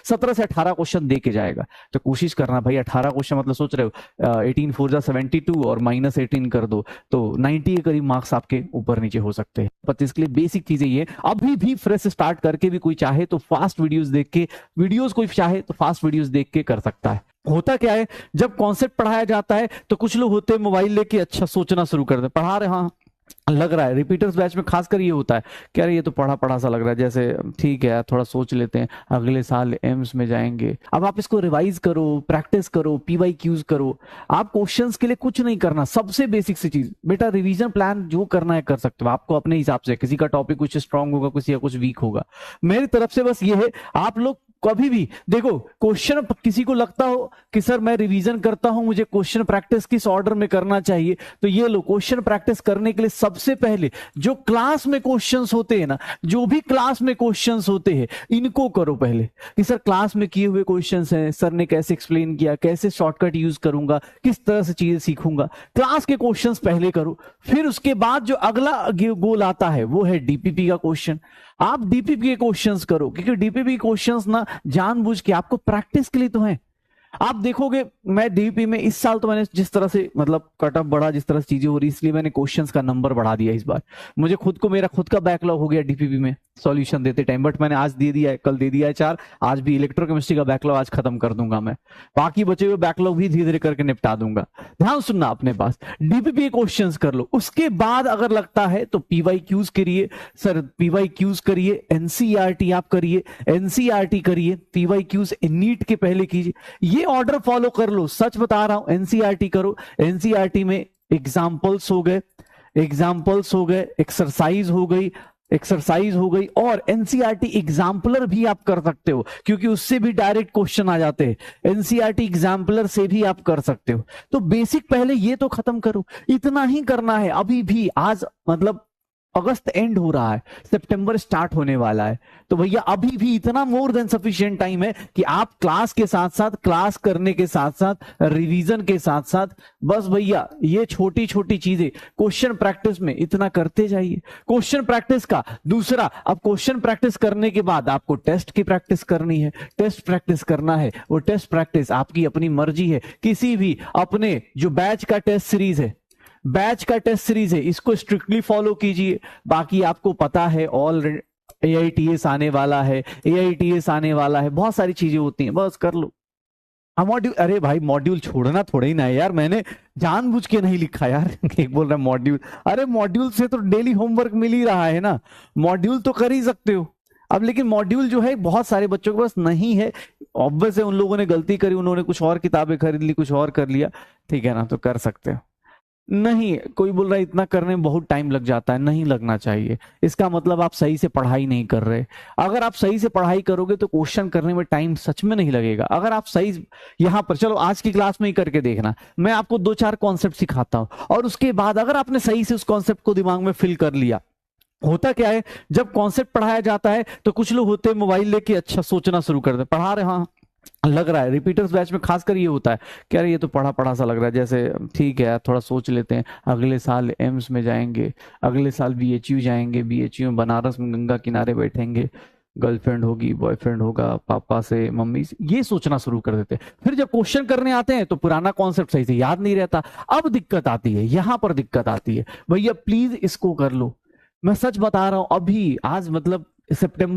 17 से 18 क्वेश्चन दे के जाएगा। तो कोशिश करना भाई, 18 क्वेश्चन मतलब सोच रहे हो 18 4 जा 72 और -18 कर दो तो 90 के करीब मार्क्स आपके ऊपर नीचे हो सकते हैं। 25 के लिए बेसिक चीजें ये, अभी भी फ्रेश स्टार्ट करके भी कोई चाहे तो फास्ट वीडियोस देख के, कोई चाहे तो फास्ट वीडियोस देख के कर सकता है। होता क्या है, जब कॉन्सेप्ट पढ़ाया जाता है तो कुछ लोग होते हैं मोबाइल लेके अच्छा सोचना शुरू कर दे, पढ़ा रहे हाँ लग रहा है, रिपीटर्स बैच में खासकर ये होता है कि अरे ये तो पढ़ा पढ़ा सा लग रहा है, जैसे ठीक है थोड़ा सोच लेते हैं, अगले साल एम्स में जाएंगे। अब आप इसको रिवाइज करो, प्रैक्टिस करो, PYQs करो। आप क्वेश्चंस के लिए कुछ नहीं करना, सबसे बेसिक सी चीज बेटा, रिवीजन प्लान जो करना है कर सकते हो आपको अपने हिसाब से। किसी का टॉपिक कुछ स्ट्रांग होगा, किसी का कुछ वीक होगा। मेरी तरफ से बस ये है, आप लोग कभी भी देखो क्वेश्चन, किसी को लगता हो कि सर मैं रिवीजन करता हूं, मुझे क्वेश्चन प्रैक्टिस किस ऑर्डर में करना चाहिए, तो ये लो, क्वेश्चन प्रैक्टिस करने के लिए सबसे पहले जो क्लास में क्वेश्चंस होते हैं ना, जो भी क्लास में क्वेश्चंस होते हैं इनको करो पहले, कि सर क्लास में किए हुए क्वेश्चंस हैं, सर ने कैसे एक्सप्लेन किया, कैसे शॉर्टकट यूज करूंगा, किस तरह से चीजें सीखूंगा, क्लास के क्वेश्चंस पहले करो। फिर उसके बाद जो अगला गोल आता है वो है DPP का क्वेश्चन। आप DPP के क्वेश्चंस करो, क्योंकि DPP क्वेश्चंस ना जानबूझ के आपको प्रैक्टिस के लिए तो है। आप देखोगे मैं DPP में इस साल तो मैंने जिस तरह से मतलब कटअप बढ़ा, जिस तरह से चीजें हो रही, इसलिए मैंने क्वेश्चंस का नंबर बढ़ा दिया इस बार। मुझे खुद को, मेरा खुद का बैकलॉग हो गया DPP में सॉल्यूशन देते टाइम, बट मैंने आज दे दिया है, कल दे दिया है 4, आज भी इलेक्ट्रोकेमिस्ट्री का बैकलॉग आज खत्म कर दूंगा मैं, बाकी बचे हुए बैकलॉग भी धीरे धीरे करके निपटा दूंगा। ध्यान सुनना अपने पास, DPP क्वेश्चंस कर लो। उसके बाद अगर लगता है तो PYQs करिए, सर PYQs करिए, NCERT आप करिए, NCERT करिए, PYQs नीट के पहले कीजिए, ये ऑर्डर फॉलो कर लो। सच बता रहा हूं, NCERT करो, NCERT में एग्जाम्पल्स हो गए, एक्सरसाइज हो गई और NCERT एग्जाम्पलर भी आप कर सकते हो, क्योंकि उससे भी डायरेक्ट क्वेश्चन आ जाते हैं। NCERT एग्जाम्पलर से भी आप कर सकते हो। तो बेसिक पहले ये तो खत्म करो, इतना ही करना है। अभी भी आज मतलब अगस्त एंड हो रहा है, सितंबर स्टार्ट होने वाला है, तो भैया अभी भी इतना मोर देन सफिशिएंट टाइम है कि आप क्लास के साथ साथ, क्लास करने के साथ साथ, रिवीजन के साथ साथ, बस भैया ये छोटी छोटी चीजें क्वेश्चन प्रैक्टिस में इतना करते जाइए। क्वेश्चन प्रैक्टिस का दूसरा, अब क्वेश्चन प्रैक्टिस करने के बाद आपको टेस्ट की प्रैक्टिस करनी है, टेस्ट प्रैक्टिस करना है। वो टेस्ट प्रैक्टिस आपकी अपनी मर्जी है, किसी भी अपने जो बैच का टेस्ट सीरीज है, इसको स्ट्रिक्टली फॉलो कीजिए। बाकी आपको पता है ऑलरेडी AITS आने वाला है, बहुत सारी चीजें होती हैं, बस कर लो। मॉड्यूल, अरे भाई मॉड्यूल छोड़ना थोड़ा ही ना है यार, मैंने जानबूझ के नहीं लिखा यार। एक बोल रहा है मॉड्यूल, अरे मॉड्यूल से तो डेली होमवर्क मिल ही रहा है ना, मॉड्यूल तो कर ही सकते हो। अब लेकिन मॉड्यूल जो है बहुत सारे बच्चों के पास नहीं है, ऑब्वियस है, उन लोगों ने गलती करी, उन्होंने कुछ और किताबें खरीद ली, कुछ और कर लिया, ठीक है ना, तो कर सकते हो। नहीं, कोई बोल रहा है इतना करने में बहुत टाइम लग जाता है, नहीं लगना चाहिए। इसका मतलब आप सही से पढ़ाई नहीं कर रहे। अगर आप सही से पढ़ाई करोगे तो क्वेश्चन करने में टाइम सच में नहीं लगेगा। अगर आप सही, यहां पर चलो आज की क्लास में ही करके देखना, मैं आपको 2-4 कॉन्सेप्ट सिखाता हूं और उसके बाद अगर आपने सही से उस कॉन्सेप्ट को दिमाग में फिल कर लिया, होता क्या है, जब कॉन्सेप्ट पढ़ाया जाता है तो कुछ लोग होते हैं मोबाइल लेके अच्छा सोचना शुरू कर दे, पढ़ा रहे हाँ लग रहा है, रिपीटर्स बैच में खासकर ये होता है कि अरे ये तो पढ़ा पढ़ा सा लग रहा है, जैसे ठीक है थोड़ा सोच लेते हैं, अगले साल एम्स में जाएंगे, अगले साल BHU जाएंगे, BHU में बनारस में गंगा किनारे बैठेंगे, गर्लफ्रेंड होगी, बॉयफ्रेंड होगा, पापा से मम्मी से, ये सोचना शुरू कर देते हैं। फिर जब क्वेश्चन करने आते हैं तो पुराना कॉन्सेप्ट सही से याद नहीं रहता। अब दिक्कत आती है, यहां पर दिक्कत आती है। भैया प्लीज इसको कर लो, मैं सच बता रहा हूं। अभी आज मतलब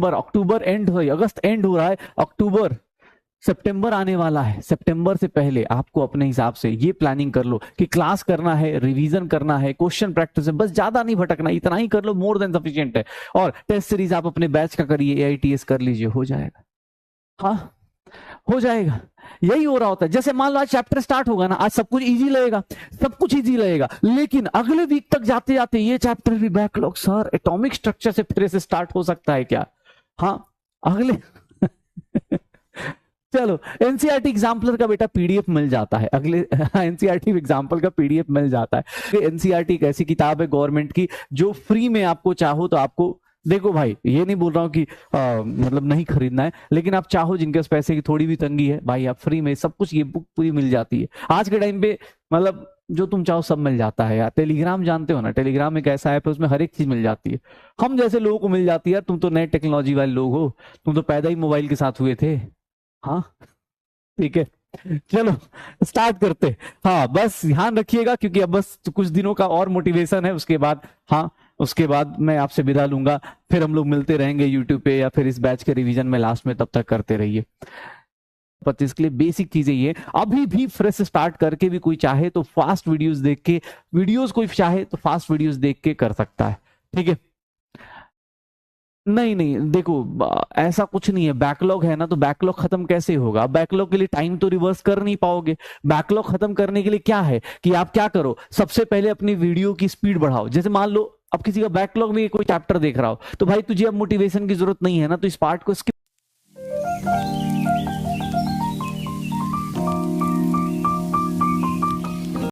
अक्टूबर एंड हो, अगस्त एंड हो रहा है, सितंबर आने वाला है। सितंबर से पहले आपको अपने हिसाब से ये प्लानिंग कर लो कि क्लास करना है, रिवीजन करना है, क्वेश्चन प्रैक्टिस है, बस ज्यादा नहीं भटकना, इतना ही कर लो, मोर देन सफिशिएंट है। और टेस्ट सीरीज आप अपने बैच का करिए, AITS कर लीजिए, हो जाएगा, हाँ हो जाएगा। यही हो रहा होता है, जैसे मान लो आज चैप्टर स्टार्ट होगा ना, आज सब कुछ इजी लगेगा, लेकिन अगले वीक तक जाते जाते ये चैप्टर भी बैकलॉग, सर एटॉमिक स्ट्रक्चर से फिर से स्टार्ट हो सकता है क्या? हाँ अगले चलो NCERT एग्जाम्पलर का बेटा PDF मिल जाता है, अगले NCERT एग्जाम्पल का PDF मिल जाता है। NCERT एक ऐसी किताब है गवर्नमेंट की जो फ्री में आपको चाहो तो आपको, देखो भाई ये नहीं बोल रहा हूँ कि मतलब नहीं खरीदना है, लेकिन आप चाहो, जिनके पास पैसे की थोड़ी भी तंगी है भाई, आप फ्री में सब कुछ, ये बुक पूरी मिल जाती है। आज के टाइम पे मतलब जो तुम चाहो सब मिल जाता है यार। टेलीग्राम जानते हो ना, टेलीग्राम एक ऐसा ऐप है उसमें हर एक चीज मिल जाती है। हम जैसे लोगों को मिल जाती है, तुम तो नए टेक्नोलॉजी वाले लोग हो, तुम तो पैदा ही मोबाइल के साथ हुए थे। हाँ ठीक है, चलो स्टार्ट करते। हाँ बस ध्यान रखिएगा, क्योंकि अब बस कुछ दिनों का और मोटिवेशन है, उसके बाद हाँ उसके बाद मैं आपसे विदा लूंगा। फिर हम लोग मिलते रहेंगे यूट्यूब पे या फिर इस बैच के रिवीजन में लास्ट में, तब तक करते रहिए। 25 के लिए बेसिक चीजें ये, अभी भी फ्रेश स्टार्ट करके भी कोई चाहे तो फास्ट वीडियोस देख के, वीडियोस कोई चाहे तो फास्ट वीडियोस देख के कर सकता है, ठीक है। नहीं नहीं देखो, ऐसा कुछ नहीं है। बैकलॉग है ना, तो बैकलॉग खत्म कैसे होगा? बैकलॉग के लिए टाइम तो रिवर्स कर नहीं पाओगे। बैकलॉग खत्म करने के लिए क्या है कि आप क्या करो, सबसे पहले अपनी वीडियो की स्पीड बढ़ाओ। जैसे मान लो अब किसी का बैकलॉग में कोई चैप्टर देख रहा हो, तो भाई तुझे अब मोटिवेशन की जरूरत नहीं है ना, तो इस पार्ट को स्किप